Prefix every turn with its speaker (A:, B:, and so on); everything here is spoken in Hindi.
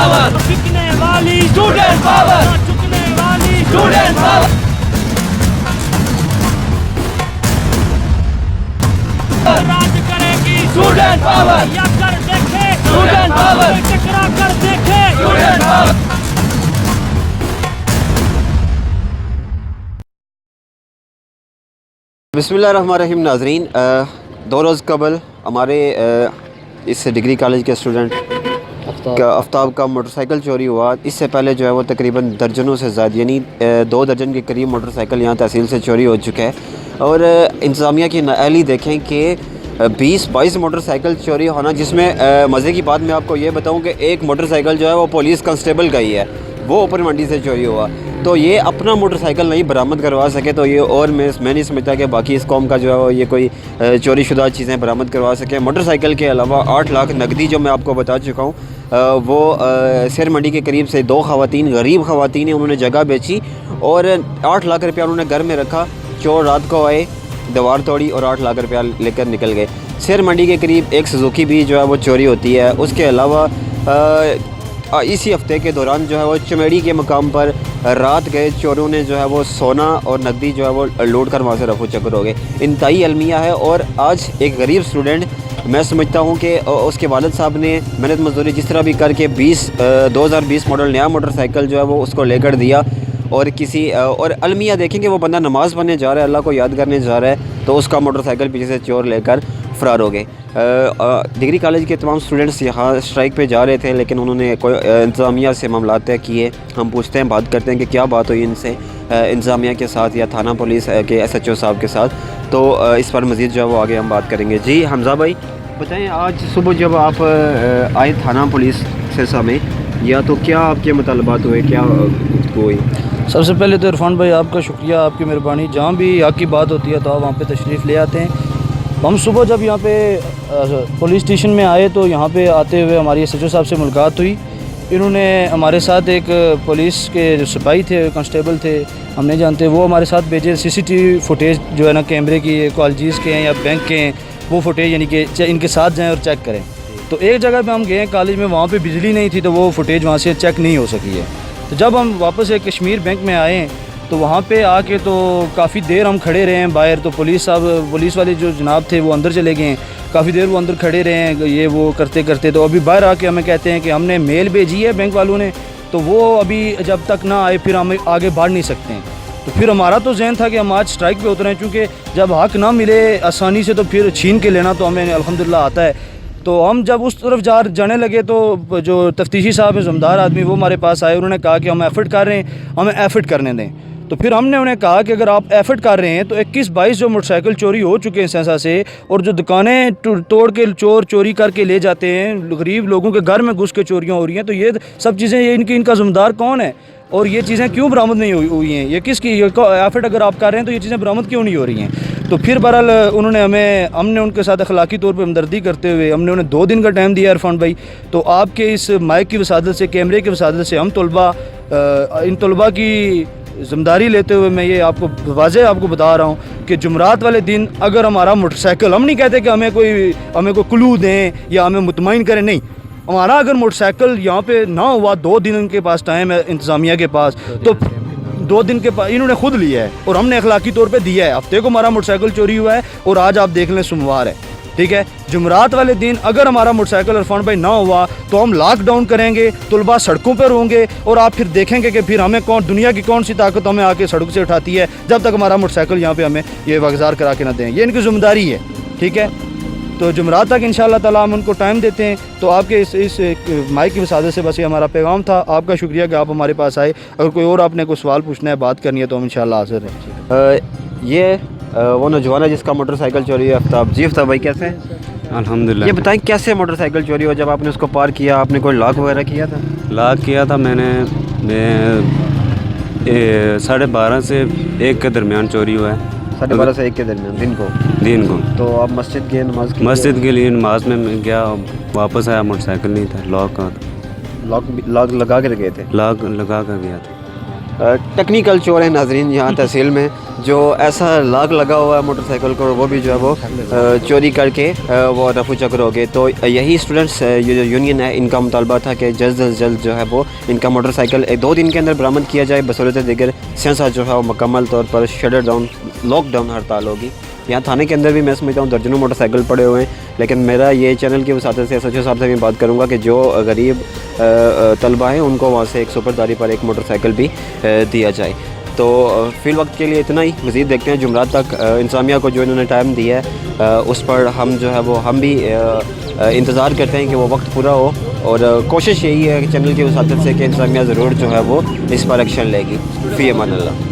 A: पावर,
B: बिकने वाली
A: स्टूडेंट पावर,
B: चुकने वाली
A: स्टूडेंट पावर,
B: राज करेगी
A: स्टूडेंट पावर,
B: या कर देखे
A: स्टूडेंट पावर,
B: टकरा कर देखे
A: स्टूडेंट पावर। बिस्मिल्लाहिर्रहमानिर्रहीम नाज़रीन, 2 रोज़ कबल हमारे इस डिग्री कॉलेज के स्टूडेंट आफ्ताब का मोटरसाइकिल चोरी हुआ। इससे पहले जो है वो तकरीबन दर्जनों से ज़्यादा यानी 2 दर्जन के करीब मोटरसाइकिल यहाँ तहसील से चोरी हो चुका है। और इंतज़ामिया की नाअहली देखें कि 20-22 मोटरसाइकिल चोरी होना, जिसमें मज़े की बात मैं आपको ये बताऊँ कि एक मोटरसाइकिल जो है वो पुलिस कांस्टेबल का ही है, वो ऊपर मंडी से चोरी हुआ। तो ये अपना मोटरसाइकिल नहीं बरामद करवा सके तो ये, और मैं नहीं समझता कि बाकी इस कौम का जो है ये कोई चोरी शुदा चीज़ें बरामद करवा सके। मोटरसाइकिल के अलावा 8 लाख नकदी जो मैं आपको बता चुका हूँ, वो शेर मंडी के करीब से 2 ख़वातीन, गरीब ख़वातीन हैं, उन्होंने जगह बेची और 8 लाख रुपया उन्होंने घर में रखा। चोर रात को आए, दीवार तोड़ी और 8 लाख रुपया लेकर निकल गए। शेर मंडी के करीब एक सुजुकी भी जो है वो चोरी होती है। उसके अलावा इसी हफ्ते के दौरान जो है वो चमेड़ी के मकाम पर रात गए चोरों ने जो है वो सोना और नकदी जो है वो लूट कर वहाँ से रफू चक्कर हो गए। इंतहाई अलमिया है। और आज एक गरीब स्टूडेंट, मैं समझता हूँ कि उसके वालिद साहब ने मेहनत मजदूरी जिस तरह भी करके 2020 मॉडल नया मोटरसाइकिल जो है वो उसको लेकर दिया। और किसी और अलमिया देखेंगे वो बंदा नमाज़ पढ़ने जा रहा है, अल्लाह को याद करने जा रहा है, तो उसका मोटरसाइकिल पीछे से चोर लेकर फ़रार हो गए। डिग्री कॉलेज के तमाम स्टूडेंट्स यहाँ स्ट्राइक पे जा रहे थे, लेकिन उन्होंने कोई इंतज़ामिया से मामला तय किए। हम पूछते हैं, बात करते हैं कि क्या बात हुई इनसे इंतज़ामिया के साथ या थाना पुलिस के SHO साहब के साथ। तो इस पर मज़ीद जो है वो आगे हम बात करेंगे। जी हमज़ा भाई बताएँ, आज सुबह जब आप आए थाना पुलिस से समय, या तो क्या आपके मुतालबात हुए, क्या हुई?
C: सबसे पहले तो इरफान भाई आपका शुक्रिया, आपकी मेहरबानी। जहाँ भी हक़ की बात होती है तो आप वहाँ पे तशरीफ़ ले आते हैं। हम सुबह जब यहाँ पे पुलिस स्टेशन में आए तो यहाँ पे आते हुए हमारी SHO साहब से मुलाकात हुई। इन्होंने हमारे साथ एक पुलिस के जो सिपाही थे, कांस्टेबल थे, हम नहीं जानते, वो हमारे साथ भेजे CCTV फुटेज जो है ना, कैमरे की, कॉलेजेस के हैं या बैंक के हैं, वो फुटेज यानी कि इनके साथ जाएँ और चेक करें। तो एक जगह पे हम गए कॉलेज में, वहाँ पे बिजली नहीं थी तो वो फुटेज वहाँ से चेक नहीं हो सकी है। तो जब हम वापस एक कश्मीर बैंक में आए तो वहाँ पे आके तो काफ़ी देर हम खड़े रहे हैं बाहर। तो पुलिस वाले जो जनाब थे वो अंदर चले गए हैं, काफ़ी देर वो अंदर खड़े रहे हैं ये वो करते करते। तो अभी बाहर आके हमें कहते हैं कि हमने मेल भेजी है बैंक वालों ने, तो वो अभी जब तक ना आए फिर हम आगे बढ़ नहीं सकते हैं। तो फिर हमारा तो जहन था कि हम आज स्ट्राइक पे उतरे, चूँकि जब हक़ ना मिले आसानी से तो फिर छीन के लेना तो हमें अल्हम्दुलिल्लाह आता है। तो हम जब उस तरफ जाने लगे तो जो तफ्तीशी साहब है, ज़िम्मेदार आदमी, वो हमारे पास आए। उन्होंने कहा कि हम एफर्ट कर रहे हैं, हमें एफर्ट करने दें। तो फिर हमने उन्हें कहा कि अगर आप एफर्ट कर रहे हैं तो 21-22 जो मोटरसाइकिल चोरी हो चुके हैं संसा से, और जो दुकानें तोड़ के चोर चोरी करके ले जाते हैं, गरीब लोगों के घर में घुस के चोरियाँ हो रही हैं, तो ये सब चीज़ें इनका ज़िम्मेदार कौन है और ये चीज़ें क्यों बरामद नहीं हुई हैं, ये किसकी एफर्ट अगर आप कर रहे हैं तो ये चीज़ें बरामद क्यों नहीं हो रही हैं। तो फिर बहरहाल उन्होंने हमने उनके साथ अखलाकी तौर पर हमदर्दी करते हुए हमने उन्हें 2 दिन का टाइम दिया इरफान भाई। तो आपके इस माइक की वसादत से, कैमरे की वसादत से, हम इन तलबा की ज़िम्मेदारी लेते हुए मैं ये आपको वाज़ेह आपको बता रहा हूँ कि जुमरात वाले दिन अगर हमारा मोटरसाइकिल, हम नहीं कहते कि हमें कोई क्लू दें या हमें मुतमईन करें, नहीं, हमारा अगर मोटरसाइकिल यहाँ पे ना हुआ, 2 दिन उनके पास टाइम है इंतज़ामिया के पास, तो 2 दिन के पास इन्होंने खुद लिया है और हमने अखलाकी तौर पे दिया है। हफ्ते को हमारा मोटरसाइकिल चोरी हुआ है और आज आप देख लें सोमवार है, ठीक है। जुमरात वाले दिन अगर हमारा मोटरसाइकिल इरफान भाई ना हुआ तो हम लॉकडाउन करेंगे, तलबा सड़कों पर होंगे और आप फिर देखेंगे कि फिर हमें दुनिया की कौन सी ताकत हमें आके सड़क से उठाती है, जब तक हमारा मोटरसाइकिल यहाँ पे हमें ये वागजार करा के ना दें। ये इनकी ज़िम्मेदारी है, ठीक है। तो जुमरात तक इंशाअल्लाह ताला हम उनको टाइम देते हैं। तो आपके इस माइक की वसादत से बस ये हमारा पैगाम था। आपका शुक्रिया कि आप हमारे पास आए। अगर कोई और आपने कोई सवाल पूछना है, बात करनी है, तो हम इंशाअल्लाह हाज़िर हैं।
A: ये वो नौजवान है जिसका मोटरसाइकिल चोरी है, आफ्ताब। जी आफ्ताब भाई कैसे हैं?
D: अल्हम्दुलिल्लाह।
A: ये बताएं कैसे मोटरसाइकिल चोरी हो, जब आपने उसको पार किया, आपने कोई लॉक वगैरह किया था?
D: लॉक किया था मैंने, 12:30 से 1 के दरमियान चोरी हुआ है।
A: 12:30 से 1 के दरमियान दिन को। तो आप मस्जिद गए नमाज के?
D: मस्जिद के लिए नमाज में गया, वापस आया, मोटरसाइकिल नहीं था, लॉक का था।
A: लॉक लगा कर गए थे?
D: लॉक लगा कर गया था।
A: टेक्निकल चोर है नाजरीन यहाँ तहसील में, जो ऐसा लाग लगा हुआ है मोटरसाइकिल को, वो भी जो है वो चोरी करके वो रफू चक्कर हो गए। तो यही स्टूडेंट्स यूनियन है, इनका मुतालबा था कि जल्द अज जल्द जो है वो इनका मोटरसाइकिल 2 दिन के अंदर बरामद किया जाए। बसूरत दीगर सेंसा जो है वो मुकम्मल तौर पर शटर डाउन लॉकडाउन हड़ताल होगी। यहाँ थाने के अंदर भी मैं समझता हूँ दर्जनों मोटरसाइकिल पड़े हुए हैं, लेकिन मेरा ये चैनल की वसात से SHO साहब से भी बात करूँगा कि जो गरीब तलबा हैं उनको वहाँ से एक सुपरदारी पर एक मोटरसाइकिल भी दिया जाए। तो फ़िल वक्त के लिए इतना ही, मज़ीद देखते हैं जुमरात तक इंतज़ामिया को जो इन्होंने टाइम दिया है उस पर हम जो है वो हम भी इंतज़ार करते हैं कि वो वक्त पूरा हो, और कोशिश यही है कि चैनल की वसात से कि इंतज़ामिया ज़रूर जो है वो इस पर एक्शन लेगी। फ़ी अमान अल्लाह।